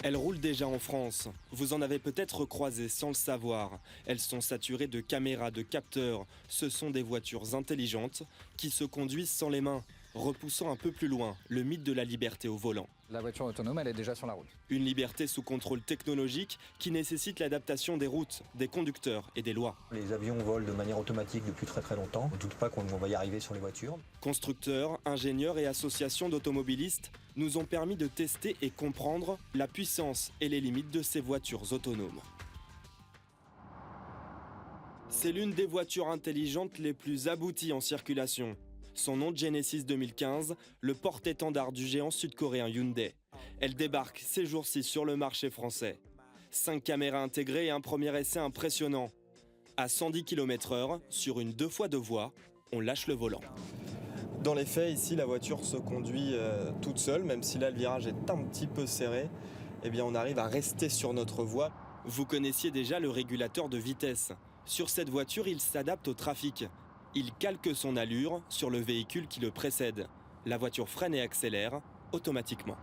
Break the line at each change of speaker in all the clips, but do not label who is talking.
Elles roulent déjà en France. Vous en avez peut-être croisé sans le savoir. Elles sont saturées de caméras, de capteurs. Ce sont des voitures intelligentes qui se conduisent sans les mains, repoussant un peu plus loin le mythe de la liberté au volant.
La voiture autonome, elle est déjà sur la route.
Une liberté sous contrôle technologique qui nécessite l'adaptation des routes, des conducteurs et des lois.
Les avions volent de manière automatique depuis très longtemps. On ne doute pas qu'on va y arriver sur les voitures.
Constructeurs, ingénieurs et associations d'automobilistes nous ont permis de tester et comprendre la puissance et les limites de ces voitures autonomes. C'est l'une des voitures intelligentes les plus abouties en circulation. Son nom, Genesis 2015, le porte-étendard du géant sud-coréen Hyundai. Elle débarque ces jours-ci sur le marché français. 5 caméras intégrées et un premier essai impressionnant. À 110 km/h, sur une 2x2 voies, on lâche le volant. Dans les faits, ici, la voiture se conduit toute seule, même si là, le virage est un petit peu serré. Eh bien, on arrive à rester sur notre voie. Vous connaissiez déjà le régulateur de vitesse. Sur cette voiture, il s'adapte au trafic. Il calque son allure sur le véhicule qui le précède. La voiture freine et accélère automatiquement.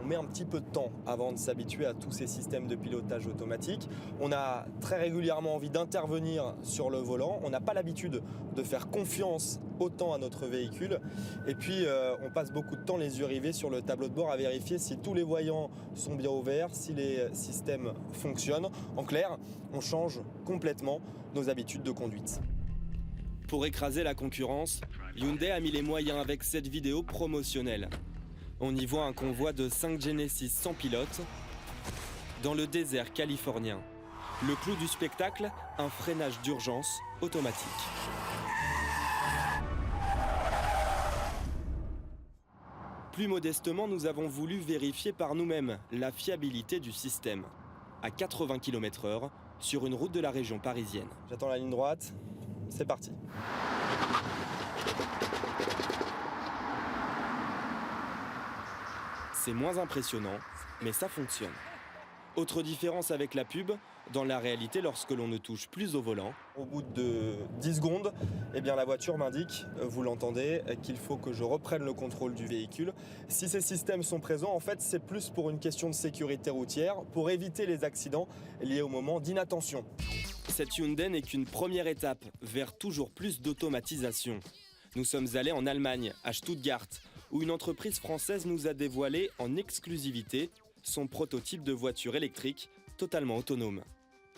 On met un petit peu de temps avant de s'habituer à tous ces systèmes de pilotage automatique. On a très régulièrement envie d'intervenir sur le volant. On n'a pas l'habitude de faire confiance autant à notre véhicule. Et puis, on passe beaucoup de temps les yeux rivés sur le tableau de bord à vérifier si tous les voyants sont bien ouverts, si les systèmes fonctionnent. En clair, on change complètement nos habitudes de conduite. Pour écraser la concurrence, Hyundai a mis les moyens avec cette vidéo promotionnelle. On y voit un convoi de 5 Genesis sans pilote dans le désert californien. Le clou du spectacle, un freinage d'urgence automatique. Plus modestement, nous avons voulu vérifier par nous-mêmes la fiabilité du système. À 80 km/h, sur une route de la région parisienne. J'attends la ligne droite, c'est parti. C'est moins impressionnant, mais ça fonctionne. Autre différence avec la pub, dans la réalité, lorsque l'on ne touche plus au volant, au bout de 10 secondes, eh bien, la voiture m'indique, vous l'entendez, qu'il faut que je reprenne le contrôle du véhicule. Si ces systèmes sont présents, en fait, c'est plus pour une question de sécurité routière, pour éviter les accidents liés au moment d'inattention. Cette Hyundai n'est qu'une première étape vers toujours plus d'automatisation. Nous sommes allés en Allemagne, à Stuttgart, où une entreprise française nous a dévoilé en exclusivité son prototype de voiture électrique totalement autonome.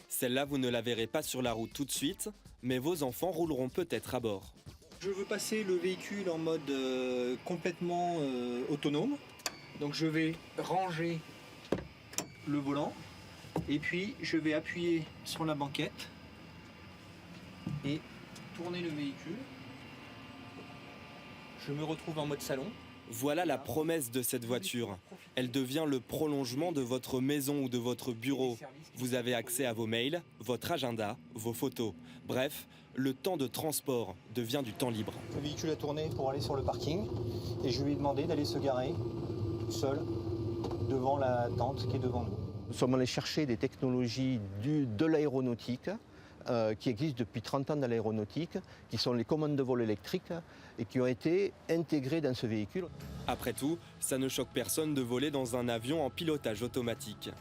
Celle-là, vous ne la verrez pas sur la route tout de suite, mais vos enfants rouleront peut-être à bord.
Je veux passer le véhicule en mode complètement autonome. Donc je vais ranger le volant et puis je vais appuyer sur la banquette et tourner le véhicule. Je me retrouve en mode salon.
Voilà la promesse de cette voiture. Elle devient le prolongement de votre maison ou de votre bureau. Vous avez accès à vos mails, votre agenda, vos photos. Bref, le temps de transport devient du temps libre.
Le véhicule a tourné pour aller sur le parking et je lui ai demandé d'aller se garer tout seul devant la tente qui est devant nous.
Nous sommes allés chercher des technologies de l'aéronautique qui existent depuis 30 ans dans l'aéronautique, qui sont les commandes de vol électriques et qui ont été intégrées dans ce véhicule.
Après tout, ça ne choque personne de voler dans un avion en pilotage automatique.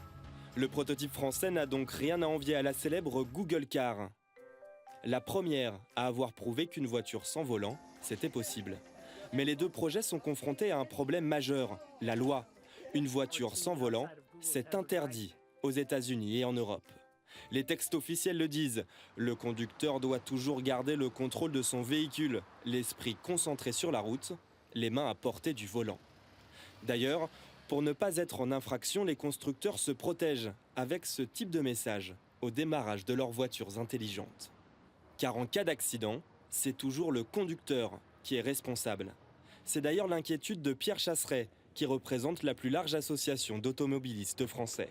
Le prototype français n'a donc rien à envier à la célèbre Google Car. La première à avoir prouvé qu'une voiture sans volant, c'était possible. Mais les deux projets sont confrontés à un problème majeur, la loi. Une voiture sans volant, c'est interdit aux États-Unis et en Europe. Les textes officiels le disent, le conducteur doit toujours garder le contrôle de son véhicule, l'esprit concentré sur la route, les mains à portée du volant. D'ailleurs, pour ne pas être en infraction, les constructeurs se protègent avec ce type de message au démarrage de leurs voitures intelligentes. Car en cas d'accident, c'est toujours le conducteur qui est responsable. C'est d'ailleurs l'inquiétude de Pierre Chasseret, qui représente la plus large association d'automobilistes français.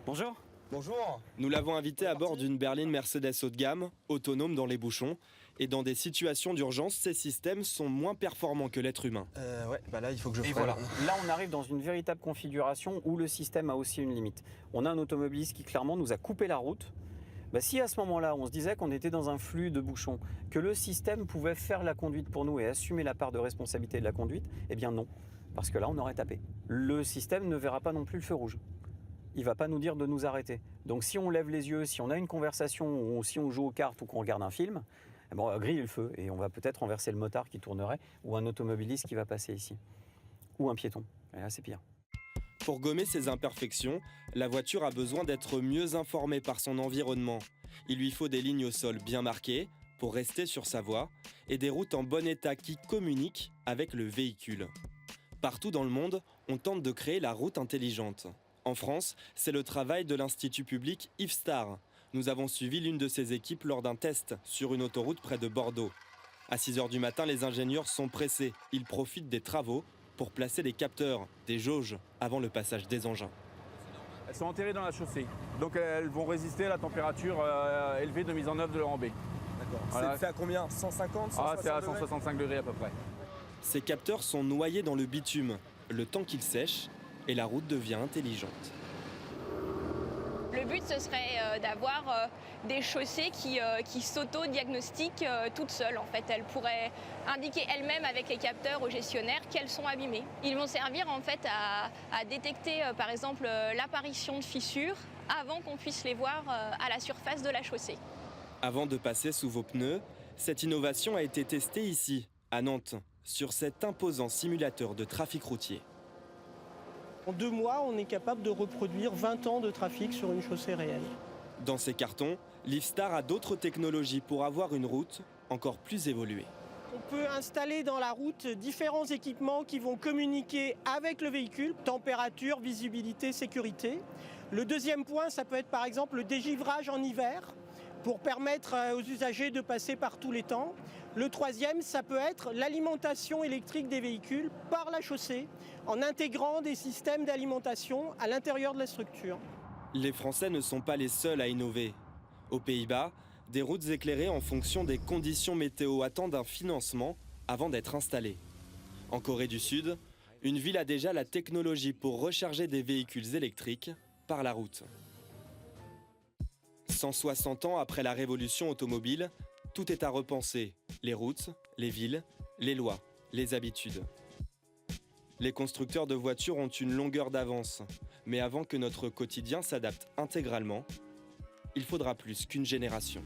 Bonjour.
Bonjour. Nous l'avons invité à bord d'une berline Mercedes haut de gamme, autonome dans les bouchons. Et dans des situations d'urgence, ces systèmes sont moins performants que l'être humain.
Là il faut que je freine.
Et voilà, là on arrive dans une véritable configuration où le système a aussi une limite. On a un automobiliste qui clairement nous a coupé la route. Si à ce moment-là, on se disait qu'on était dans un flux de bouchons, que le système pouvait faire la conduite pour nous et assumer la part de responsabilité de la conduite, eh bien non, parce que là on aurait tapé. Le système ne verra pas non plus le feu rouge. il ne va pas nous dire de nous arrêter. Donc si on lève les yeux, si on a une conversation ou si on joue aux cartes ou qu'on regarde un film, on va griller le feu et on va peut-être renverser le motard qui tournerait ou un automobiliste qui va passer ici. Ou un piéton. Et là, c'est pire.
Pour gommer ces imperfections, la voiture a besoin d'être mieux informée par son environnement. Il lui faut des lignes au sol bien marquées pour rester sur sa voie et des routes en bon état qui communiquent avec le véhicule. Partout dans le monde, on tente de créer la route intelligente. En France, c'est le travail de l'Institut public IFSTAR. Nous avons suivi l'une de ses équipes lors d'un test sur une autoroute près de Bordeaux. À 6h du matin, les ingénieurs sont pressés. Ils profitent des travaux pour placer des capteurs, des jauges, avant le passage des engins.
Elles sont enterrées dans la chaussée, donc elles vont résister à la température élevée de mise en œuvre de leur enrobé.
D'accord.
Voilà.
C'est à combien? 150, 160
C'est à
degrés
165 degrés à peu près.
Ces capteurs sont noyés dans le bitume, le temps qu'ils sèchent, et la route devient intelligente.
Le but, ce serait d'avoir des chaussées qui s'auto-diagnostiquent toutes seules. En fait, elles pourraient indiquer elles-mêmes avec les capteurs aux gestionnaires qu'elles sont abîmées. Ils vont servir en fait à détecter, par exemple, l'apparition de fissures avant qu'on puisse les voir à la surface de la chaussée.
Avant de passer sous vos pneus, cette innovation a été testée ici, à Nantes, sur cet imposant simulateur de trafic routier.
En 2 mois, on est capable de reproduire 20 ans de trafic sur une chaussée réelle.
Dans ces cartons, l'IFSTAR a d'autres technologies pour avoir une route encore plus évoluée.
On peut installer dans la route différents équipements qui vont communiquer avec le véhicule, température, visibilité, sécurité. Le deuxième point, ça peut être par exemple le dégivrage en hiver pour permettre aux usagers de passer par tous les temps. Le troisième, ça peut être l'alimentation électrique des véhicules par la chaussée en intégrant des systèmes d'alimentation à l'intérieur de la structure.
Les Français ne sont pas les seuls à innover. Aux Pays-Bas, des routes éclairées en fonction des conditions météo attendent un financement avant d'être installées. En Corée du Sud, une ville a déjà la technologie pour recharger des véhicules électriques par la route. 160 ans après la révolution automobile, tout est à repenser. Les routes, les villes, les lois, les habitudes. Les constructeurs de voitures ont une longueur d'avance. Mais avant que notre quotidien s'adapte intégralement, il faudra plus qu'une génération.